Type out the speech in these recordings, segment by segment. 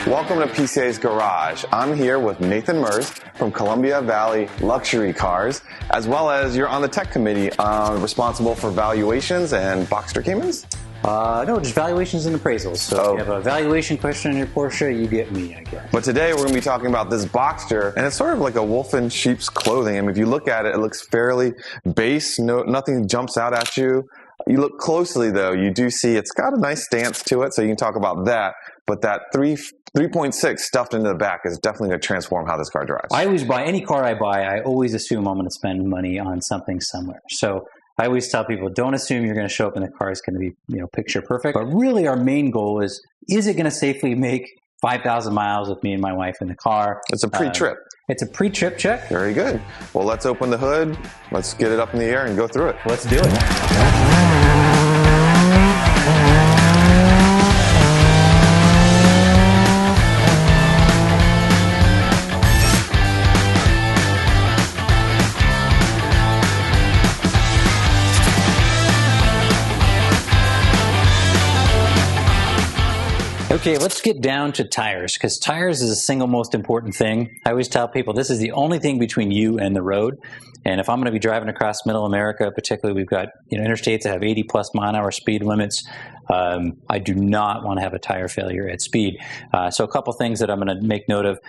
Welcome to PCA's Garage. I'm here with Nathan Mers from Columbia Valley Luxury Cars, as well as you're on the tech committee responsible for valuations and Boxster Caymans? No, just valuations and appraisals. So if you have a valuation question on your Porsche, you get me, I guess. But today we're going to be talking about this Boxster, and it's sort of like a wolf in sheep's clothing. I mean, if you look at it, it looks fairly base. Nothing jumps out at you. You look closely, though, you do see it's got a nice stance to it, so you can talk about that. But that 3.6 stuffed into the back is definitely going to transform how this car drives. I always buy, any car I buy, I always assume I'm going to spend money on something somewhere. So I always tell people, don't assume you're going to show up and the car is going to be, picture perfect. But really our main goal is it going to safely make 5,000 miles with me and my wife in the car? It's a pre-trip. It's a pre-trip check. Very good. Well, let's open the hood. Let's get it up in the air and go through it. Let's do it. Okay, let's get down to tires, because tires is the single most important thing. I always tell people this is the only thing between you and the road. And if I'm going to be driving across middle America, particularly we've got interstates that have 80 plus mile an hour speed limits, I do not want to have a tire failure at speed. So a couple things that I'm going to make note of.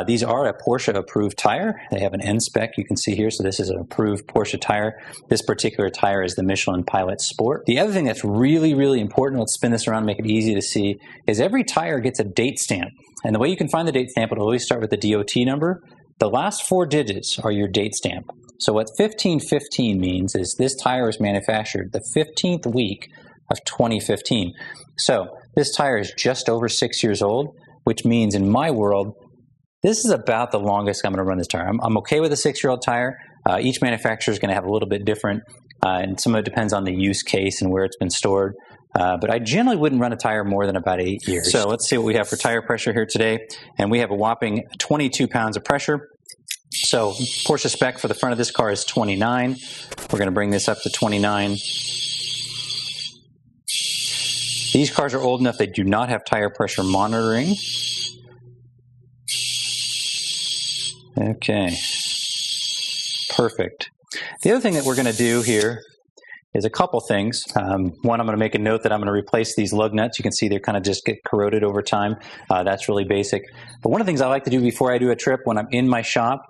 These are a Porsche approved tire. They have an N spec you can see here. So this is an approved Porsche tire. This particular tire is the Michelin Pilot Sport. The other thing that's really, really important, let's spin this around and make it easy to see, is every tire gets a date stamp. And the way you can find the date stamp, it'll always start with the DOT number. The last 4 digits are your date stamp. So what 1515 means is this tire was manufactured the 15th week of 2015. So this tire is just over 6 years old, which means in my world, this is about the longest I'm going to run this tire. I'm okay with a 6-year-old tire. Each manufacturer is going to have a little bit different, and some of it depends on the use case and where it's been stored. But I generally wouldn't run a tire more than about 8 years. So let's see what we have for tire pressure here today. And we have a whopping 22 pounds of pressure. So Porsche spec for the front of this car is 29. We're going to bring this up to 29. These cars are old enough they do not have tire pressure monitoring. Okay. Perfect. The other thing that we're going to do here is a couple things. One, I'm going to make a note that I'm going to replace these lug nuts. You can see they kind of just get corroded over time. That's really basic. But one of the things I like to do before I do a trip when I'm in my shop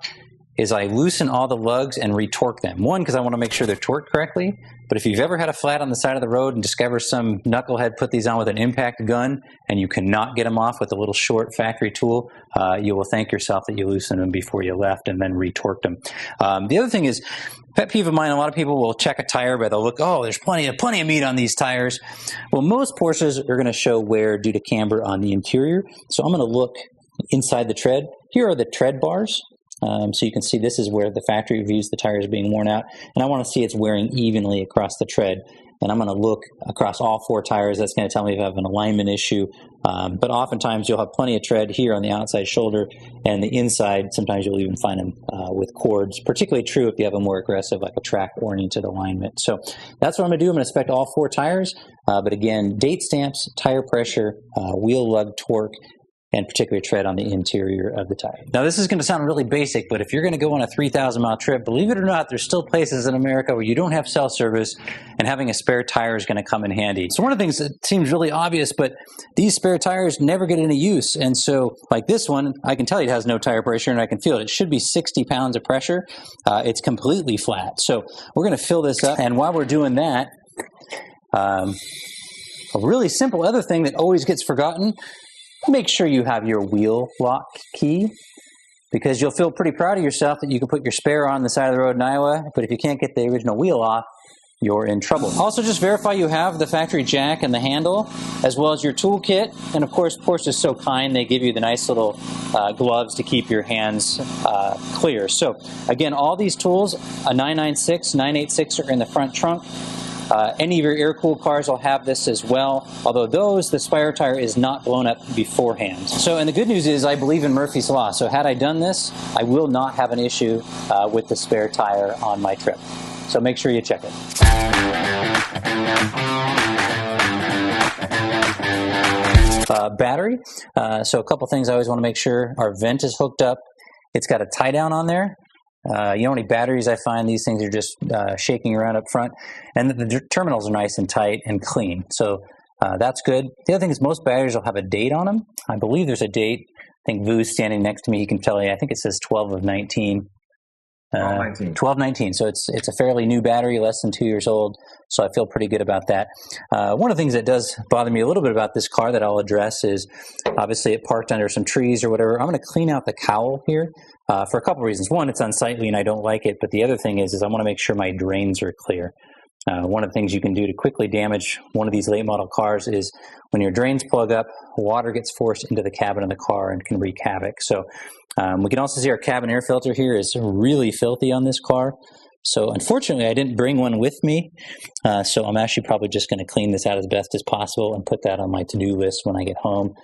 is I loosen all the lugs and retorque them. One, because I want to make sure they're torqued correctly. But if you've ever had a flat on the side of the road and discover some knucklehead put these on with an impact gun and you cannot get them off with a little short factory tool, you will thank yourself that you loosened them before you left and then retorqued them. The other thing is, pet peeve of mine, a lot of people will check a tire, but they'll look, oh, there's plenty of meat on these tires. Well, most Porsches are going to show wear due to camber on the interior. So I'm going to look inside the tread. Here are the tread bars. So you can see this is where the factory reviews the tires being worn out. And I want to see it's wearing evenly across the tread. And I'm going to look across all 4 tires. That's going to tell me if I have an alignment issue. But oftentimes you'll have plenty of tread here on the outside shoulder, and the inside, sometimes you'll even find them with cords, particularly true if you have a more aggressive, like a track-oriented alignment. So that's what I'm going to do. I'm going to inspect all 4 tires. But again, date stamps, tire pressure, wheel lug torque, and particularly tread on the interior of the tire. Now, this is going to sound really basic, but if you're going to go on a 3,000-mile trip, believe it or not, there's still places in America where you don't have cell service, and having a spare tire is going to come in handy. So one of the things that seems really obvious, but these spare tires never get any use. And so, like this one, I can tell you it has no tire pressure, and I can feel it. It should be 60 pounds of pressure. It's completely flat. So we're going to fill this up, and while we're doing that, a really simple other thing that always gets forgotten, make sure you have your wheel lock key, because you'll feel pretty proud of yourself that you can put your spare on the side of the road in Iowa, but if you can't get the original wheel off, you're in trouble. Also, just verify you have the factory jack and the handle, as well as your toolkit. And of course, Porsche is so kind, they give you the nice little gloves to keep your hands clear. So again, all these tools, a 996, 986 are in the front trunk. Any of your air-cooled cars will have this as well, although the spare tire is not blown up beforehand. So, and the good news is I believe in Murphy's Law. So had I done this, I will not have an issue with the spare tire on my trip. So make sure you check it. battery. So a couple things I always want to make sure: our vent is hooked up. It's got a tie down on there. You know, any batteries I find, these things are just shaking around up front, and the terminals are nice and tight and clean. So that's good. The other thing is most batteries will have a date on them. I believe there's a date. I think Vu's standing next to me. He can tell you. I think it says 12 of 19. 12/19. So it's a fairly new battery, less than 2 years old. So I feel pretty good about that. One of the things that does bother me a little bit about this car that I'll address is, obviously it parked under some trees or whatever. I'm going to clean out the cowl here for a couple of reasons. One, it's unsightly and I don't like it. But the other thing is I want to make sure my drains are clear. One of the things you can do to quickly damage one of these late model cars is when your drains plug up, water gets forced into the cabin of the car and can wreak havoc. So we can also see our cabin air filter here is really filthy on this car. So unfortunately, I didn't bring one with me. So I'm actually probably just going to clean this out as best as possible and put that on my to-do list when I get home,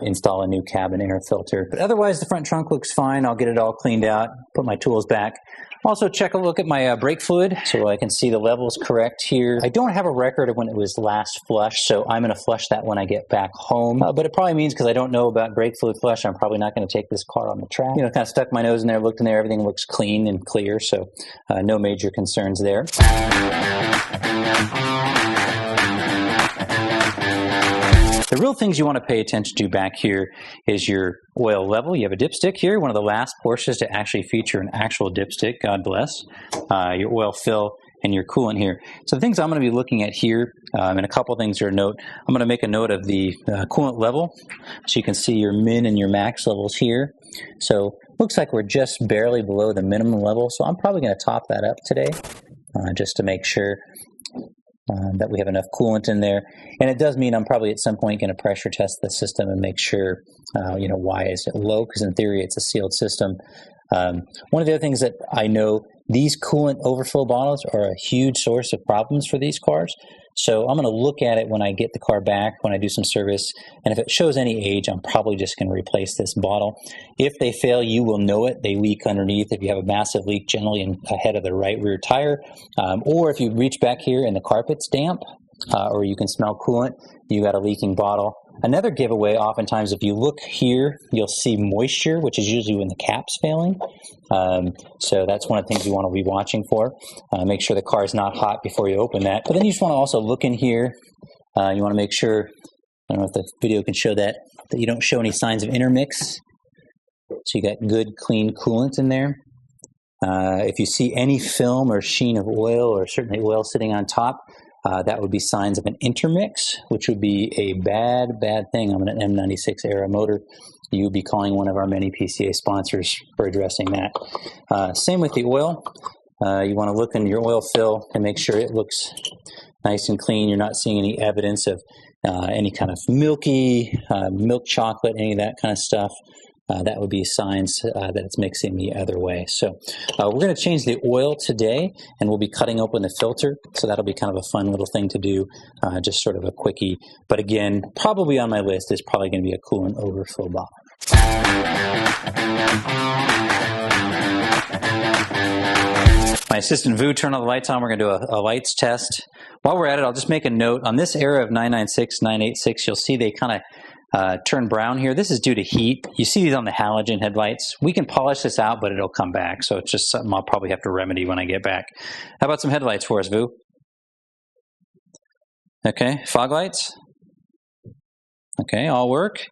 install a new cabin air filter. But otherwise, the front trunk looks fine. I'll get it all cleaned out, put my tools back. Also, check a look at my brake fluid so I can see the levels correct here. I don't have a record of when it was last flushed, so I'm going to flush that when I get back home. But it probably means, because I don't know about brake fluid flush, I'm probably not going to take this car on the track. You know, kind of stuck my nose in there, looked in there, everything looks clean and clear, so no major concerns there. The real things you want to pay attention to back here is your oil level. You have a dipstick here, one of the last Porsches to actually feature an actual dipstick, God bless. Your oil fill and your coolant here. So the things I'm going to be looking at here, and a couple things to note. I'm going to make a note of the coolant level, so you can see your min and your max levels here. So looks like we're just barely below the minimum level, so I'm probably going to top that up today, just to make sure that we have enough coolant in there. And it does mean I'm probably at some point going to pressure test the system and make sure, you know, why is it low? Because in theory, it's a sealed system. One of the other things that I know, these coolant overflow bottles are a huge source of problems for these cars. So I'm going to look at it when I get the car back, when I do some service. And if it shows any age, I'm probably just going to replace this bottle. If they fail, you will know it. They leak underneath. If you have a massive leak, generally ahead of the right rear tire, or if you reach back here and the carpet's damp, or you can smell coolant, you got a leaking bottle. Another giveaway, oftentimes, if you look here, you'll see moisture, which is usually when the cap's failing. So that's one of the things you want to be watching for. Make sure the car is not hot before you open that. But then you just want to also look in here. You want to make sure, I don't know if the video can show that you don't show any signs of intermix. So you got good, clean coolant in there. If you see any film or sheen of oil, or certainly oil sitting on top, that would be signs of an intermix, which would be a bad thing on an M96 era motor. You would be calling one of our many PCA sponsors for addressing that. Same with the oil. You want to look in your oil fill and make sure it looks nice and clean. You're not seeing any evidence of any kind of milky, milk chocolate, any of that kind of stuff. That would be signs that it's mixing the other way. So we're going to change the oil today, and we'll be cutting open the filter. So that'll be kind of a fun little thing to do, just sort of a quickie. But again, probably on my list is probably going to be a coolant overflow bottle. My assistant Vu turned all the lights on. We're going to do a lights test. While we're at it, I'll just make a note. On this era of 996, 986, you'll see they kind of turn brown here. This is due to heat. You see these on the halogen headlights. We can polish this out, but it'll come back. So it's just something I'll probably have to remedy when I get back. How about some headlights for us, Vu? Okay, fog lights? Okay, all work.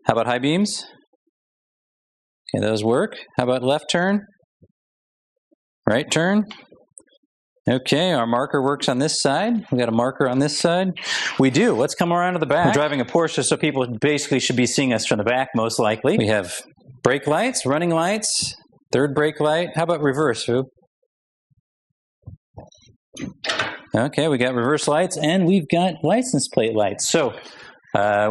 How about high beams? Okay, those work. How about left turn? Right turn? Okay, our marker works on this side. We got a marker on this side. We do. Let's come around to the back. We're driving a Porsche, so people basically should be seeing us from the back, most likely. We have brake lights, running lights, third brake light. How about reverse, Vu? Okay, we got reverse lights, and we've got license plate lights. So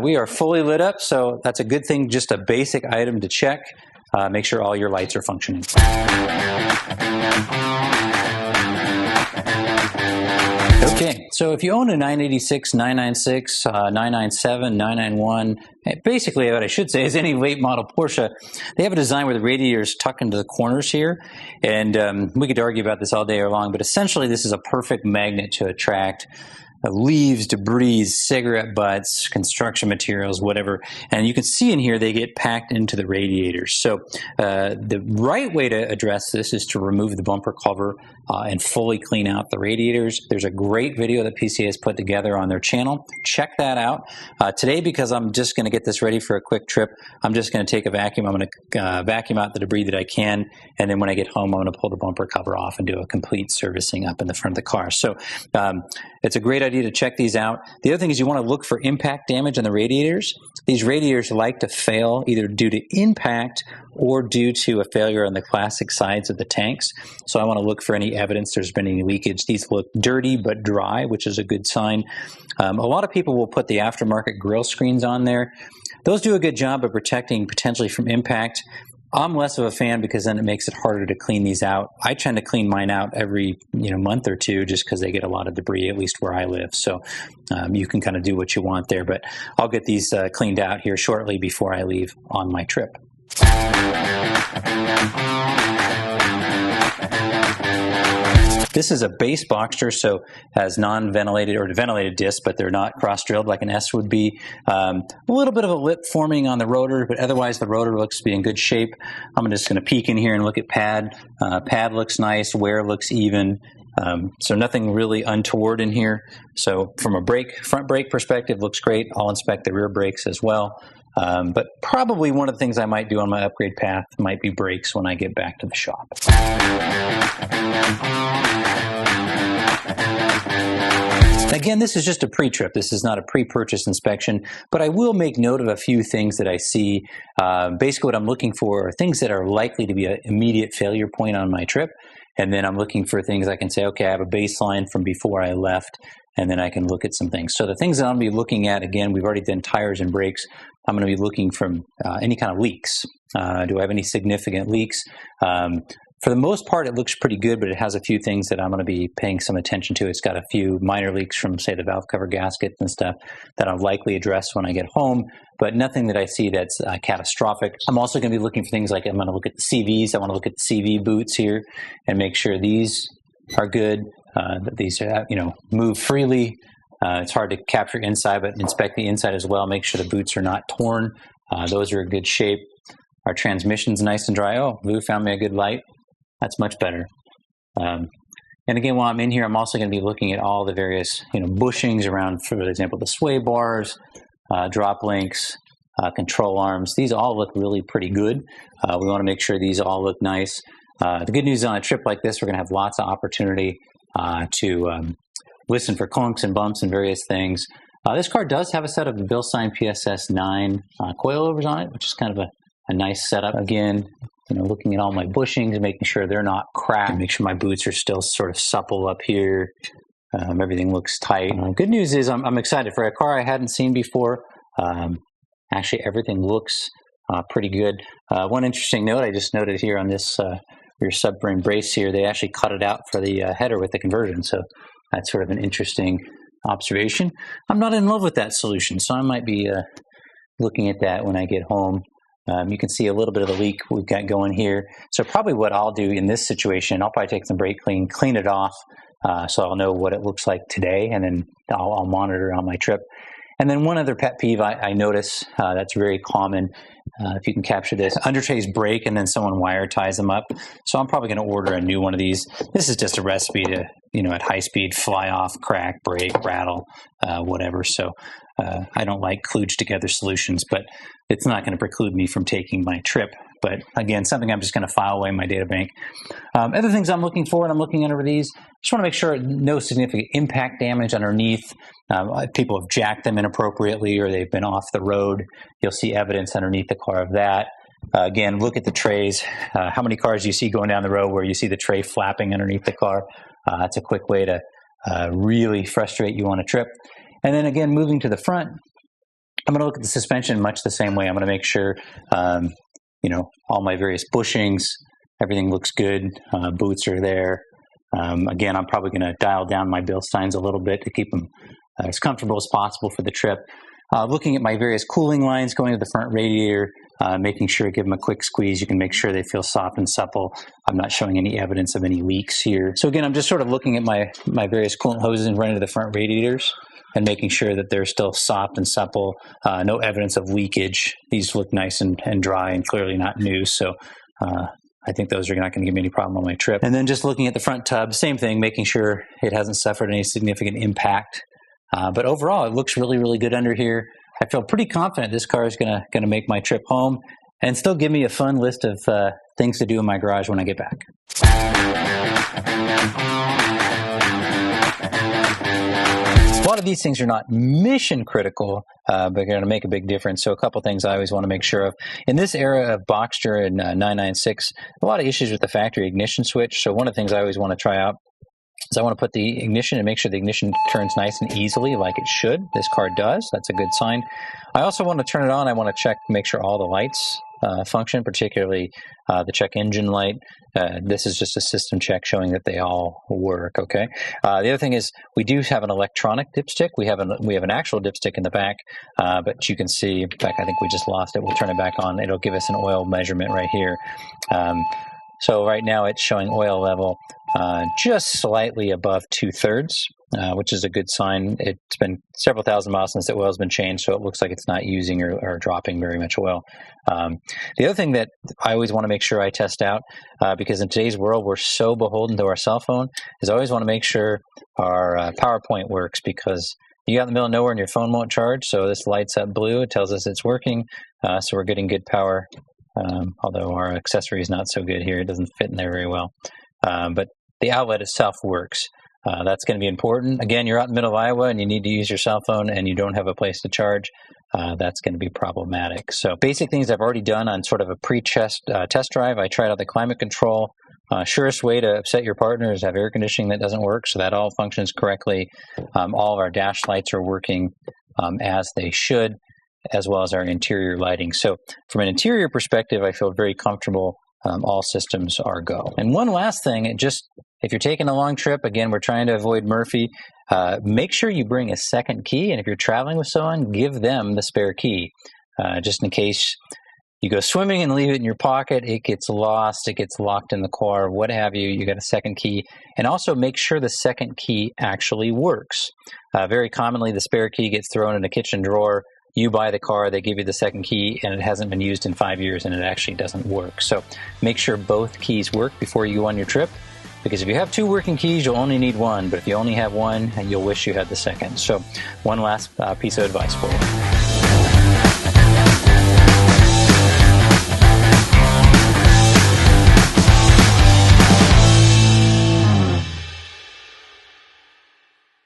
we are fully lit up, so that's a good thing, just a basic item to check. Make sure all your lights are functioning. Okay, so if you own a 986, 996, 997, 991, basically what I should say is any late model Porsche, they have a design where the radiators tuck into the corners here, and we could argue about this all day long, but essentially this is a perfect magnet to attract leaves, debris, cigarette butts, construction materials, whatever. And you can see in here they get packed into the radiators. So the right way to address this is to remove the bumper cover and fully clean out the radiators. There's a great video that PCA has put together on their channel. Check that out. Today, because I'm just going to get this ready for a quick trip, I'm just going to take a vacuum. I'm going to vacuum out the debris that I can, and then when I get home, I'm going to pull the bumper cover off and do a complete servicing up in the front of the car. So it's a great idea to check these out. The other thing is you want to look for impact damage on the radiators. These radiators like to fail either due to impact or due to a failure on the classic sides of the tanks. So I want to look for any evidence there's been any leakage. These look dirty but dry, which is a good sign. A lot of people will put the aftermarket grill screens on there. Those do a good job of protecting potentially from impact. I'm less of a fan because then it makes it harder to clean these out. I tend to clean mine out every month or two just because they get a lot of debris, at least where I live. So you can kind of do what you want there. But I'll get these cleaned out here shortly before I leave on my trip. This is a base Boxster, so has non-ventilated or ventilated discs, but they're not cross-drilled like an S would be. A little bit of a lip forming on the rotor, but otherwise the rotor looks to be in good shape. I'm just going to peek in here and look at pad. Pad looks nice, wear looks even. So nothing really untoward in here. So from a front brake perspective, looks great. I'll inspect the rear brakes as well. But probably one of the things I might do on my upgrade path might be brakes when I get back to the shop. Again, this is just a pre-trip. This is not a pre-purchase inspection, but I will make note of a few things that I see. Basically, what I'm looking for are things that are likely to be an immediate failure point on my trip. And then I'm looking for things I can say, okay, I have a baseline from before I left, and then I can look at some things. So the things that I'm going to be looking at, again, we've already done tires and brakes. I'm going to be looking from any kind of leaks. Do I have any significant leaks? For the most part, it looks pretty good, but it has a few things that I'm going to be paying some attention to. It's got a few minor leaks from, say, the valve cover gasket and stuff that I'll likely address when I get home, but nothing that I see that's catastrophic. I'm also going to be looking for things like I'm going to look at the CVs. I want to look at the CV boots here and make sure these are good, that these move freely. It's hard to capture inside, but inspect the inside as well. Make sure the boots are not torn. Those are in good shape. Our transmission's nice and dry. Oh, Lou found me a good light. That's much better. And again, while I'm in here, I'm also going to be looking at all the various, bushings around, for example, the sway bars, drop links, control arms. These all look really pretty good. We want to make sure these all look nice. The good news on a trip like this, we're going to have lots of opportunity to listen for clunks and bumps and various things. This car does have a set of the Bilstein PSS 9 coilovers on it, which is kind of a nice setup. Again, looking at all my bushings and making sure they're not cracked. Make sure my boots are still sort of supple up here. Everything looks tight. Good news is I'm excited for a car I hadn't seen before. Actually, everything looks pretty good. One interesting note I just noted here on this rear subframe brace here, they actually cut it out for the header with the conversion. So that's sort of an interesting observation. I'm not in love with that solution, so I might be looking at that when I get home. You can see a little bit of the leak we've got going here. So probably what I'll do in this situation, I'll probably take some brake clean it off, so I'll know what it looks like today, and then I'll monitor on my trip. And then one other pet peeve I notice that's very common, if you can capture this, undertrays break and then someone wire ties them up. So I'm probably going to order a new one of these. This is just a recipe to, at high speed, fly off, crack, break, rattle, whatever. So I don't like kludged together solutions, but it's not going to preclude me from taking my trip. But again, something I'm just going to file away in my data bank. Other things I'm looking for, and I'm looking under these, just want to make sure no significant impact damage underneath. People have jacked them inappropriately or they've been off the road. You'll see evidence underneath the car of that. Again, look at the trays. How many cars do you see going down the road where you see the tray flapping underneath the car? That's a quick way to really frustrate you on a trip. And then again, moving to the front, I'm going to look at the suspension much the same way. I'm going to make sure, all my various bushings, everything looks good. Boots are there. Again, I'm probably going to dial down my Bilsteins a little bit to keep them as comfortable as possible for the trip. Looking at my various cooling lines going to the front radiator, making sure, give them a quick squeeze. You can make sure they feel soft and supple. I'm not showing any evidence of any leaks here. So again, I'm just sort of looking at my various coolant hoses and running to the front radiators and making sure that they're still soft and supple, no evidence of leakage. These look nice and dry and clearly not new. So I think those are not going to give me any problem on my trip. And then just looking at the front tub, same thing, making sure it hasn't suffered any significant impact. But overall, it looks really, really good under here. I feel pretty confident this car is going to make my trip home and still give me a fun list of things to do in my garage when I get back. A lot of these things are not mission critical, but they're going to make a big difference. So a couple things I always want to make sure of. In this era of Boxster and 996, a lot of issues with the factory ignition switch. So one of the things I always want to try out is I want to put the ignition and make sure the ignition turns nice and easily like it should. This car does. That's a good sign. I also want to turn it on. I want to check, make sure all the lights function, particularly the check engine light. This is just a system check showing that they all work. Okay. The other thing is we do have an electronic dipstick. We have an actual dipstick in the back, but you can see. In fact, I think we just lost it. We'll turn it back on. It'll give us an oil measurement right here. So right now it's showing oil level just slightly above 2/3, which is a good sign. It's been several thousand miles since the oil's been changed, so it looks like it's not using or dropping very much oil. The other thing that I always want to make sure I test out, because in today's world we're so beholden to our cell phone, is I always want to make sure our power point works, because you got in the middle of nowhere and your phone won't charge, so this lights up blue. It tells us it's working, so we're getting good power. Although our accessory is not so good here. It doesn't fit in there very well. But the outlet itself works. That's going to be important. Again, you're out in the middle of Iowa and you need to use your cell phone and you don't have a place to charge. That's going to be problematic. So basic things I've already done on sort of a pre-test drive. I tried out the climate control. Surest way to upset your partner is have air conditioning that doesn't work, so that all functions correctly. All of our dash lights are working as they should, as well as our interior lighting. So from an interior perspective, I feel very comfortable. All systems are go. And one last thing, if you're taking a long trip, again, we're trying to avoid Murphy, make sure you bring a second key. And if you're traveling with someone, give them the spare key, just in case you go swimming and leave it in your pocket, it gets lost, it gets locked in the car, what have you, you got a second key. And also make sure the second key actually works. Very commonly, the spare key gets thrown in a kitchen drawer. You buy the car, they give you the second key, and it hasn't been used in 5 years, and it actually doesn't work. So make sure both keys work before you go on your trip, because if you have two working keys, you'll only need one, but if you only have one, you'll wish you had the second. So one last piece of advice for you.